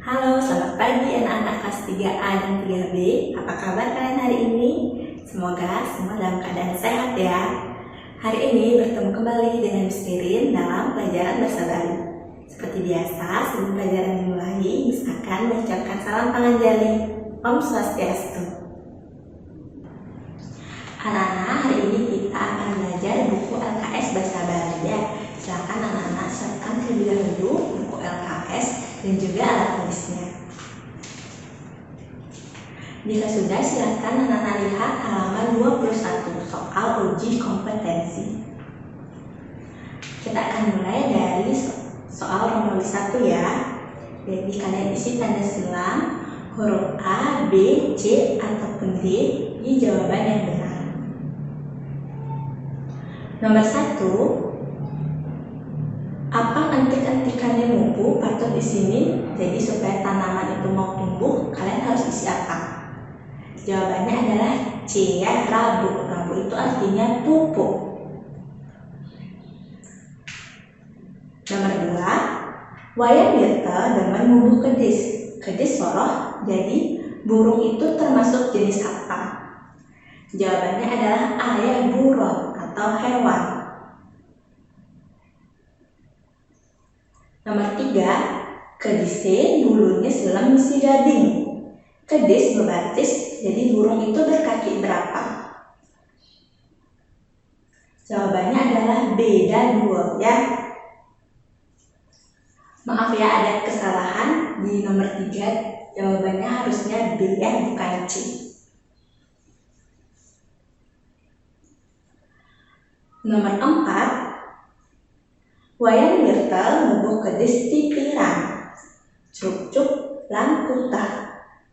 Halo, selamat pagi anak-anak kelas 3A dan 3B. Apa kabar kalian hari ini? Semoga semua dalam keadaan sehat ya. Hari ini bertemu kembali dengan Miss Ririn dalam pelajaran bahasa Bali. Seperti biasa, sebelum pelajaran dimulai, Miss akan mengucapkan salam panganjali. Om Swastiastu. Anak-anak, hari ini kita akan belajar buku LKS Bahasa Bali ya. Silakan anak-anak siapkan terlebih dahulu buku LKS dan juga alat tulisnya. Jika sudah, silakan anak-anak lihat halaman 21 soal uji kompetensi. Kita akan mulai dari soal nomor 1 ya. Jadi kalian isi tanda silang huruf A, B, C, ataupun D di jawaban yang benar. Nomor 1, apa antik-antikannya mumpu patut di sini. Jadi supaya tanaman itu mau tumbuh, kalian harus isi apa? Jawabannya adalah C ya, rabu. Rabu itu artinya pupuk. Nomor 2, wayang wirta demen numbuh kedis. Kedis soroh, jadi burung itu termasuk jenis apa? Jawabannya adalah A ya, burung atau hewan. Nomor 3, kedise bulunya selam misi gading. Kedis berbatis, jadi burung itu berkaki berapa? Jawabannya adalah B dan 2 ya. Maaf ya, ada kesalahan di nomor 3. Jawabannya harusnya B ya, bukan C. Nomor 4, wayang wirta nubuh kedis ti pirang. Cuk-cuk lan kutah.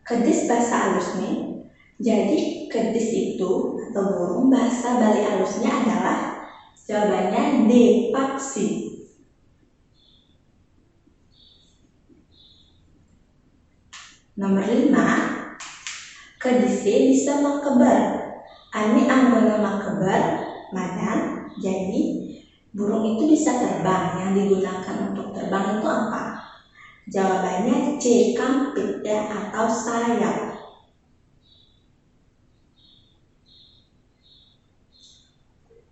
Kedis bahasa halusnya. Jadi kedis itu atau burung bahasa Bali halusnya adalah jawabannya D, paksi. Nomor 5, kedise bisa makebar. Ani anggona makebar madan. Jadi burung itu bisa terbang. Yang digunakan untuk terbang itu apa? Jawabannya C, kampit ya, atau sayap.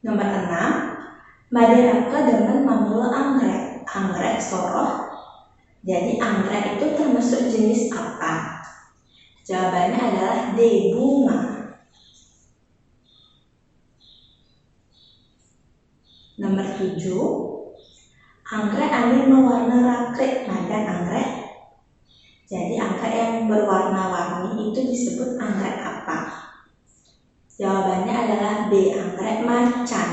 Nomor 6, maderaka demen mamula anggrek. Anggrek soroh, jadi anggrek itu termasuk jenis apa? Jawabannya adalah D, bunga. Nomor 7, anggrek anu mewarna rakrik madan anggrek. Jadi anggrek yang berwarna-warni itu disebut anggrek apa? Jawabannya adalah B, anggrek macan.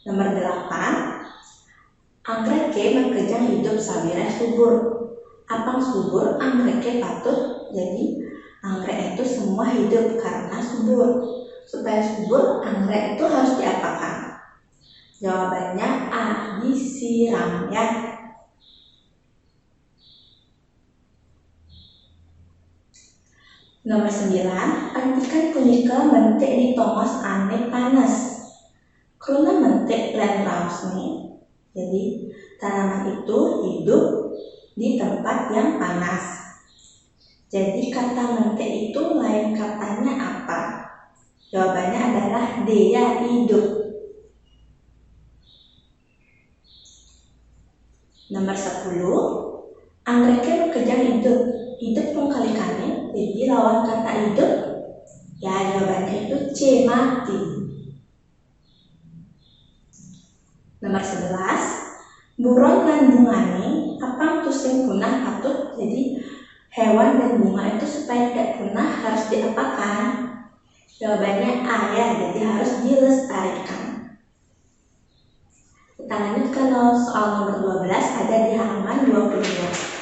Nomor 8, anggrek ke berkejang hidup sabire subur. Apang subur, anggrek ke patut. Jadi anggrek itu semua hidup karena subur. Supaya subur, anggrek itu harus diapakan? Jawabannya A, disiram ya. Nomor 9, antikan punika mentik di tongos ane panas. Karena mentik lan raus nih. Jadi tanaman itu hidup di tempat yang panas. Jadi kata mentik itu lain katanya apa? Jawabannya adalah D ya, hidup. Nomor 10, anggreknya berkejang hidup. Hidup pengkalikannya, jadi lawan kata hidup ya, jawabannya itu C, mati. Nomor 11, buron dan bungane apa tusing punah patut. Jadi hewan dan bunga itu supaya tidak punah harus diapakan? Jawabannya A ya, jadi harus dilestarikan. Kita lanjut ke soal nomor 12, ada di halaman 22.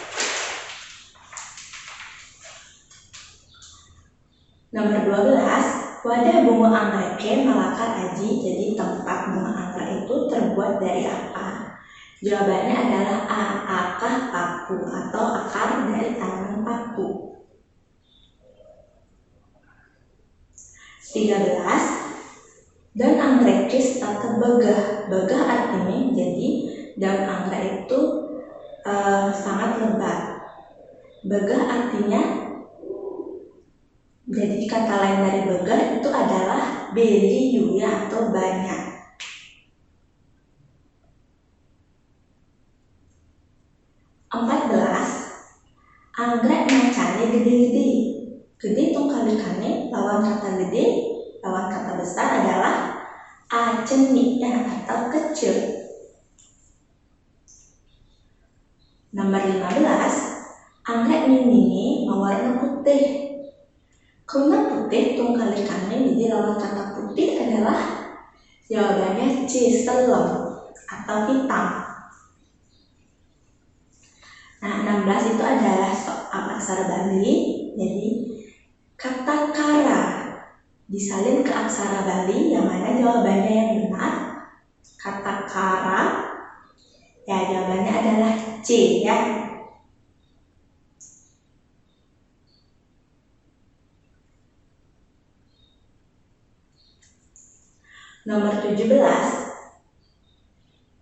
Nomor 12, wadah bunga anggrek malakar aji. Jadi tempat bunga anggrek itu terbuat dari apa? Jawabannya adalah A, akar paku atau akar dari tanaman paku. 13, dan anggrek tata begah. Begah artinya jadi daun anggrek itu sangat lebat. Begah artinya, jadi kata lain dari begah itu adalah beriyu ya, atau banyak. Anggrek macane gede-gede. Gede tungkalikannya lawan kata gede, lawan kata besar adalah aceni ya, atau kecil. Nomor 15, anggrek mini mewarna putih. Karena putih tungkalikannya jadi lawan kata putih adalah jawabannya C, selem atau hitam. Nah, 16 itu adalah soal aksara Bali. Jadi kata kara disalin ke aksara Bali, yang mana jawabannya yang benar kata kara ya, jawabannya adalah C ya. Nomor 17,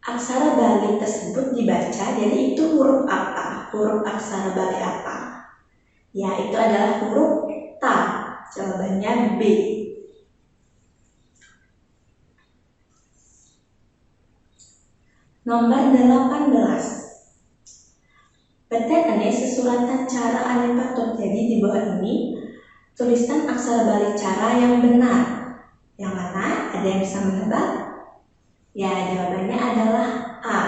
aksara Bali tersebut dibaca, jadi itu huruf apa? Huruf aksara Bali apa? Ya, itu adalah huruf ta. Jawabannya B. Nomor 18, peten ane sesuratan cara ane patut. Jadi di bawah ini tuliskan aksara Bali cara yang benar. Yang mana? Ada yang bisa menebak? Ya, jawabannya adalah A.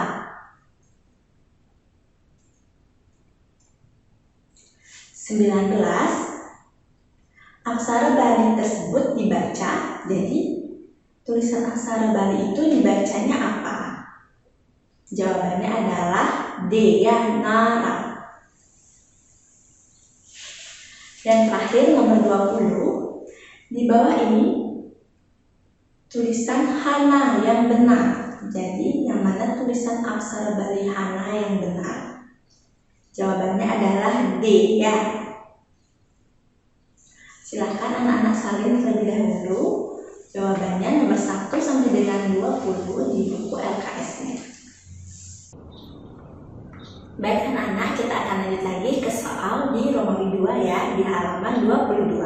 19, aksara Bali tersebut dibaca, jadi tulisan aksara Bali itu dibacanya apa? Jawabannya adalah D ya, nara. Dan terakhir nomor 20, di bawah ini tulisan hana yang benar. Jadi yang mana tulisan aksara Bali hana yang benar? Jawabannya adalah D ya. Silakan anak-anak salin terlebih dahulu jawabannya nomor 1 sampai dengan 20 di buku LKS-nya. Baik anak-anak, kita akan lanjut lagi ke soal di Romawi 2 ya, di halaman 22.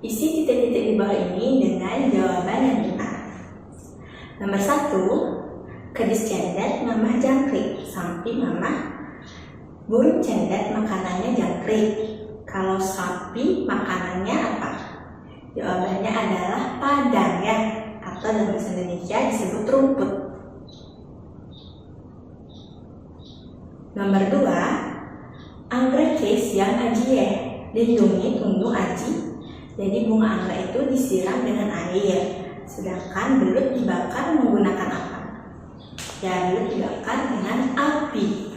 Isi titik-titik di bawah ini dengan jawaban yang benar. Nomor 1, kedis cendet mamah jangkrik. Sampai mamah burung cendet makanannya jangkrik. Kalau sapi makanannya apa? Jawabannya adalah padang ya, atau dalam bahasa Indonesia disebut rumput. Nomor 2, anggrek kes yang ajie lindungi tundung aji. Jadi bunga anggrek itu disiram dengan air, sedangkan belut dibakar menggunakan apa? Ya, belut dibakar dengan api.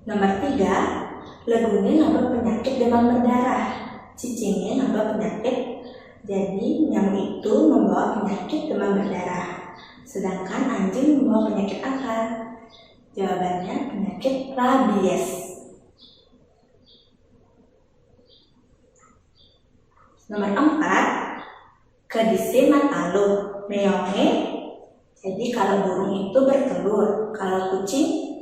Nomor 3, legune nambah penyakit demam berdarah. Cicingnya nambah penyakit, jadi nyamuk itu membawa penyakit demam berdarah. Sedangkan anjing membawa penyakit apa? Jawabannya penyakit rabies. Nomor 4, kedisi matalu meonge. Jadi kalau burung itu bertelur, kalau kucing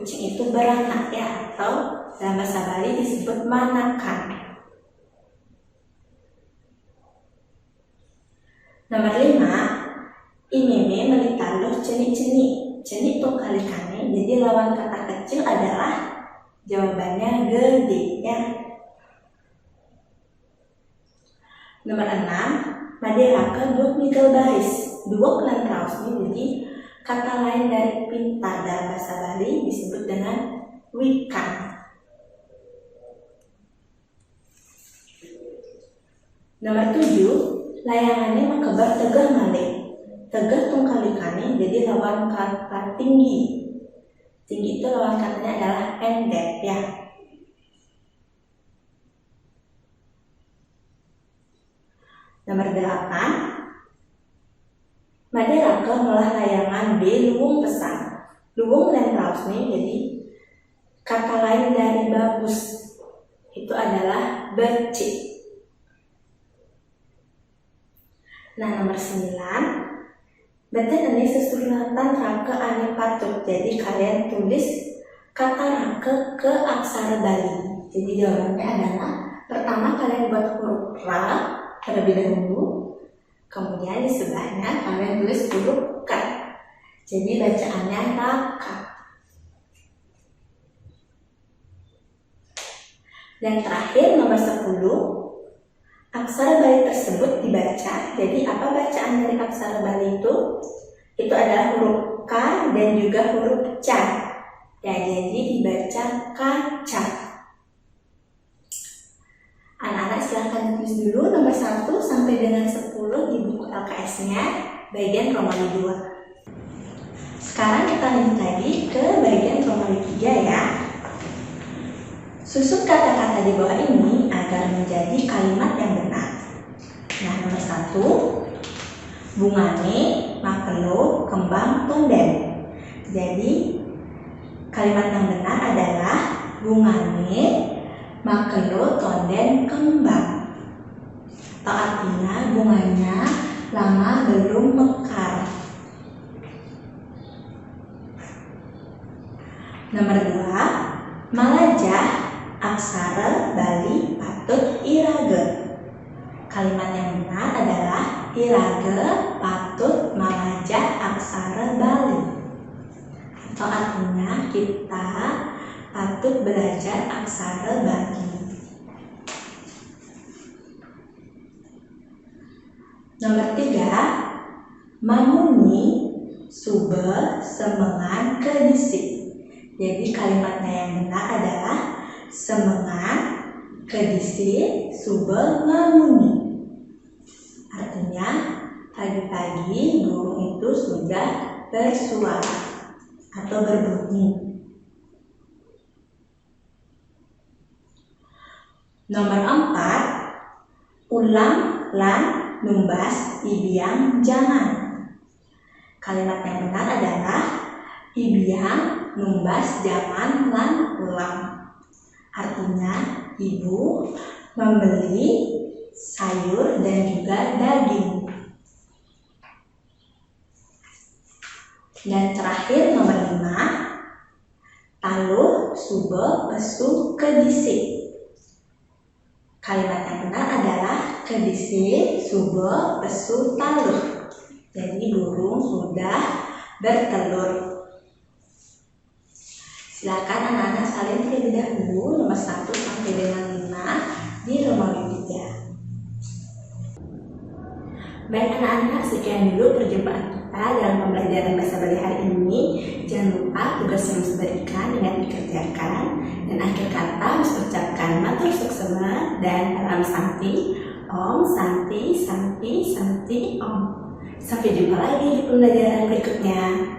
itu beranak ya, atau dalam bahasa Bali disebut manakan. Nomor 5, imeme melitaluh ceni-ceni. Ceni tungkalikannya, jadi lawan kata kecil adalah jawabannya gede ya. Nomor 6, maderaka duk migel baris. Dua lan raus ini jadi kata lain dari pintar dalam bahasa Bali disebut dengan wikan. Nomor 7, layangannya mengkebar tegah malih. Tegah tungkalikannya jadi lawan kata tinggi. Tinggi itu lawan katanya adalah pendek ya. Nomor 8, maderaka ngolah layangan B luwung pesan. Luwung dan raus nih, jadi kata lain dari bagus itu adalah becik. Nah, nomor 9. Benten ini susulatan rangka ane patut. Jadi kalian tulis kata rangka ke aksara Bali. Jadi jawabannya adalah pertama kalian buat huruf ra terlebih dahulu. Kemudian di sebelahnya kalian tulis huruf ka. Jadi bacaannya raka. Dan terakhir nomor 10. Aksara Bali tersebut dibaca. Jadi apa bacaan dari aksara Bali itu? Itu adalah huruf K dan juga huruf C. Ya, jadi dibaca kaca. Anak-anak silahkan tulis dulu nomor 1 sampai dengan 10 di buku LKS-nya bagian Romawi 2. Sekarang kita lanjut lagi ke bagian Romawi 3 ya. Susun kata-kata di bawah ini agar menjadi kalimat yang benar. Nah, nomor 1, bungane, makelo, kembang, tonden. Jadi, kalimat yang benar adalah bungane, makelo, tonden, kembang. Atau artinya bunganya lama belum mekar. Nomor 2, malajah, aksara Bali patut irage. Kalimat yang benar adalah irage patut malajah aksara Bali. Atau artinya kita patut belajar aksara Bali. Nomor 3, mamuni sube semengan kedisi. Jadi kalimatnya yang benar adalah semengan kedisi sube mamuni. Artinya pagi-pagi burung itu sudah bersuara atau berbunyi. Nomor 4, ulang lan numbas ibiang jangan. Kalimat yang benar adalah ibiang numbas jangan lan ulang. Artinya ibu membeli sayur dan juga daging. Dan terakhir nomor 5, taluh sube pesu kedisi. Kalimat yang benar adalah kedisi sube pesu taluh. Jadi burung sudah bertelur. Silakan anak-anak salin terlebih dahulu nomor 1 sampai dengan 5 di Romawi 3. Baik anak-anak, sekian dulu perjumpaan kita dalam pembelajaran bahasa Bali hari ini. Jangan lupa tugas yang harus diberikan dengan dikerjakan. Dan akhir kata harus ucapkan matur suksema dan salam santi. Om santi santi santi om. Sampai jumpa lagi di pembelajaran berikutnya.